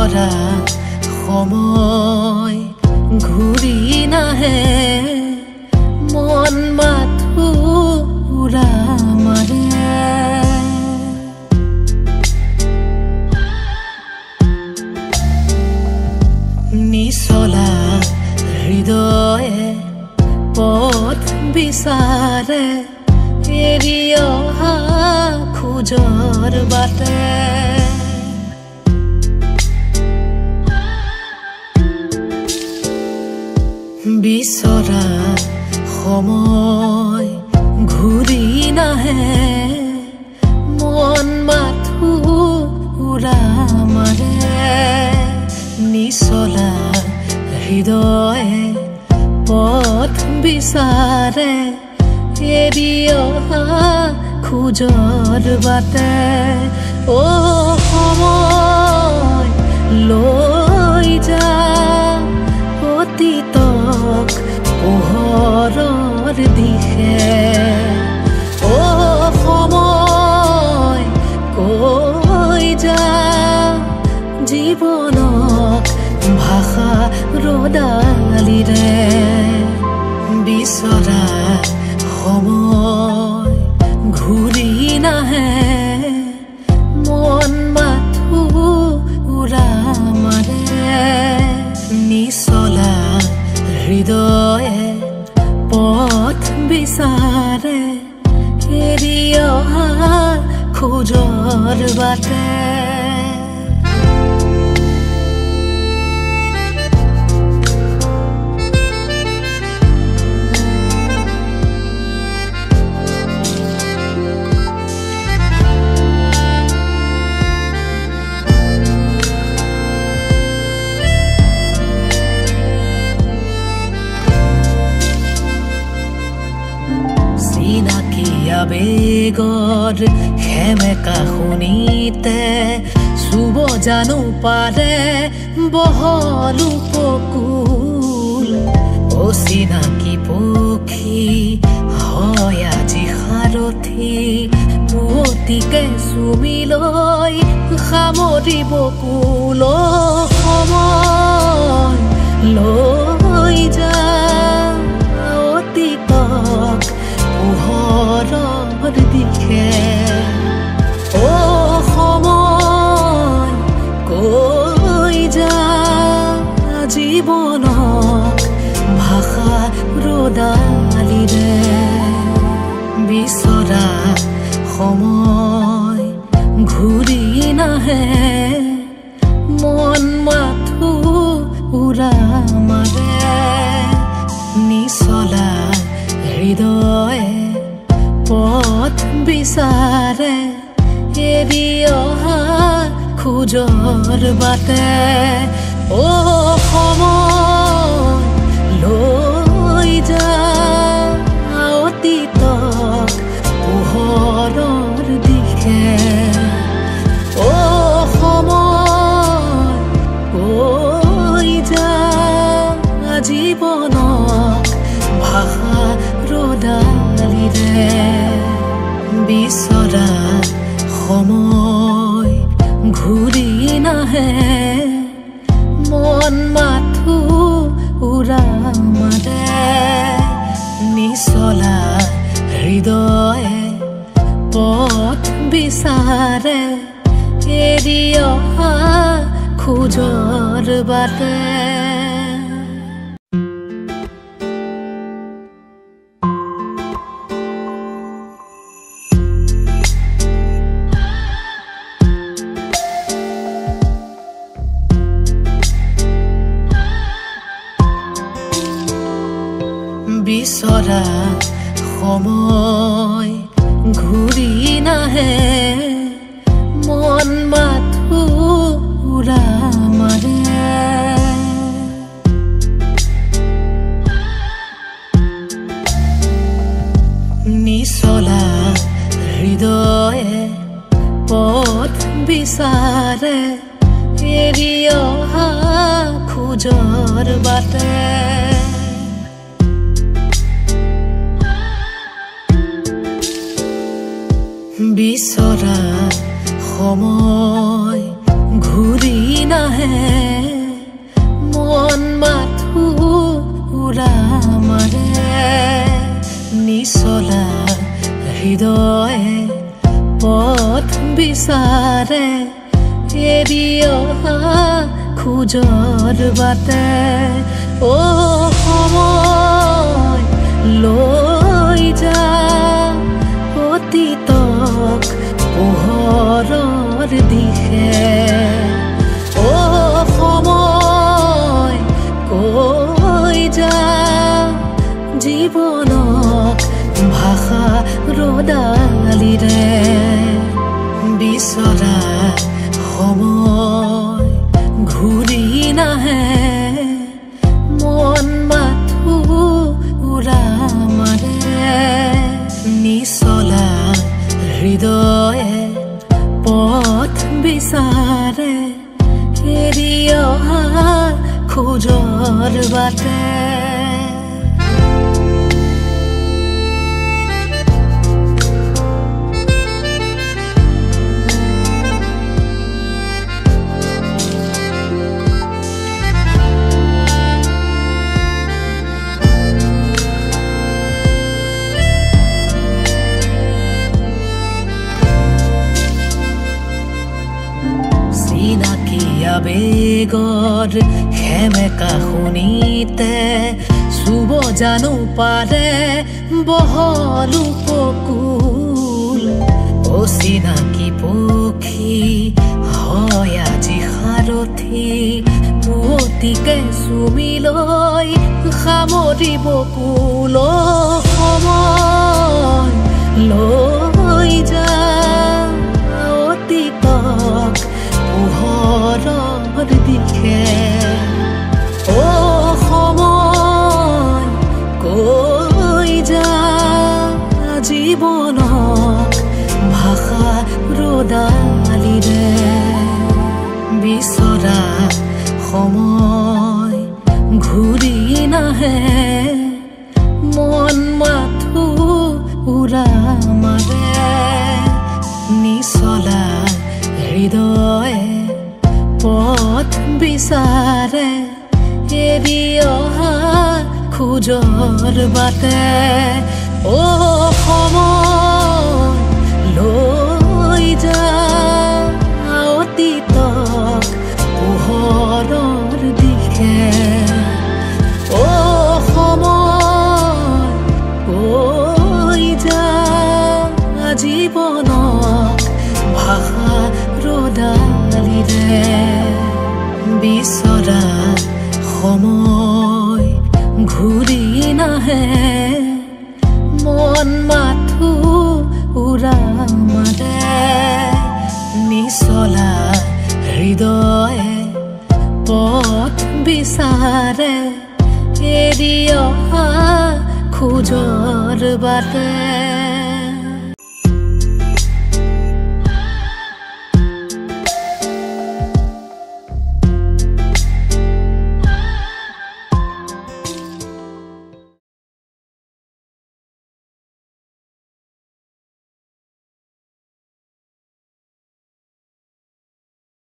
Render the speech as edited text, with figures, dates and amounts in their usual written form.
বিচৰা সময় ঘূৰি নাহে মন মাথো উৰা মাৰে নিচলা হৃদয়ে পথ বিচাৰে এৰি অহা খোজৰ বাটে বিচৰা সময় ঘূৰি নাহে মন মাথো উৰা মাৰে নিচলা হৃদয়ে পথ বিচাৰে এৰি অহা খোজৰ বাটে অ সময় লৈ যা অতীতক পোহৰৰ দিশে অ সময় কৈ যা জীৱনক ভাষা ৰদালিৰে বিচৰা সময় ঘূৰি নাহে মন মাথো উৰা মাৰে নিচলা হৃদয়ে পথ বিচাৰে এৰি অহা খোজৰ বাটে আবেগৰ খেমেকা শুনিতে চুব জানো পাৰে বহল উপকূল অচিনাকি পক্ষী হয় আজি সাৰথি পুৱতিকে চুমি লৈ সামৰিব কুল সময় লৈ যা অতীতক পোহৰৰ দিশে অ সময় কৈ যা জীৱনক ভাষা ৰদালিৰে বিচৰা সময় ঘূৰি নাহে মন মাথো উৰা মাৰে নিচলা হৃদয়ে পথ বিচাৰে এৰি অহা খোজৰ বাটে অ সময় লৈ যা অতীতক পোহৰৰ দিশে অ সময় কৈ যা জীৱনক ভাষা ৰদালিৰে বিচৰা সময় ঘূৰি নাহে মন মাথো উৰা মাৰে নিচলা হৃদয়ে পথ বিচাৰে এৰি অহা খোজৰ বাটে বিচৰা সময় ঘূৰি নাহে মন মাথো উৰা মাৰে নিচলা হৃদয়ে পথ বিচাৰে এৰি অহা খোজৰ বাটে বিচৰা সময় ঘূৰি নাহে মন মাথো উৰা মাৰে নিচলা হৃদয়ে পথ বিচাৰে এৰি অহা খোজৰ বাটে ও সময় লৈ যা অতীতক পোহৰৰ দিশে ও সময় কৈ যা জীৱনক ভাষা ৰদালিৰে বিচৰা সময় ঘূৰি নাহে মন মাথো উৰা মাৰে নিচলা হৃদয়ে পথ বিচাৰে এৰি অহা খোজৰ বাটে বেগৰ হেমেকা শুনিতে চুব জানো পাৰে বহল উপকূল অচিনাকি পক্ষী হয় আজি সাৰথি পুৱতিকে চুমি লৈ সামৰিব কুল সময় লৈ যা অতীতক পোহৰৰ দিশে ও সময় কৈ যা জীৱনক ভাষা ৰদালিৰে বিচৰা সময় ঘূৰি নাহে মন মাথো উৰা মাৰে নিচলা হৃদয়ে পথ বিচাৰে এৰি অহা খোজৰ বাটে ও সময় লৈ যা অতীতক পোহৰৰ দিশে ও সময় কৈ যা জীৱনক ভাষা ৰদালিৰে বিচৰা সময় ঘূৰি নাহে মন মাথো উৰা মাৰে নিচলা হৃদয়ে পথ বিচাৰে এৰি অহা খোজৰ বাটে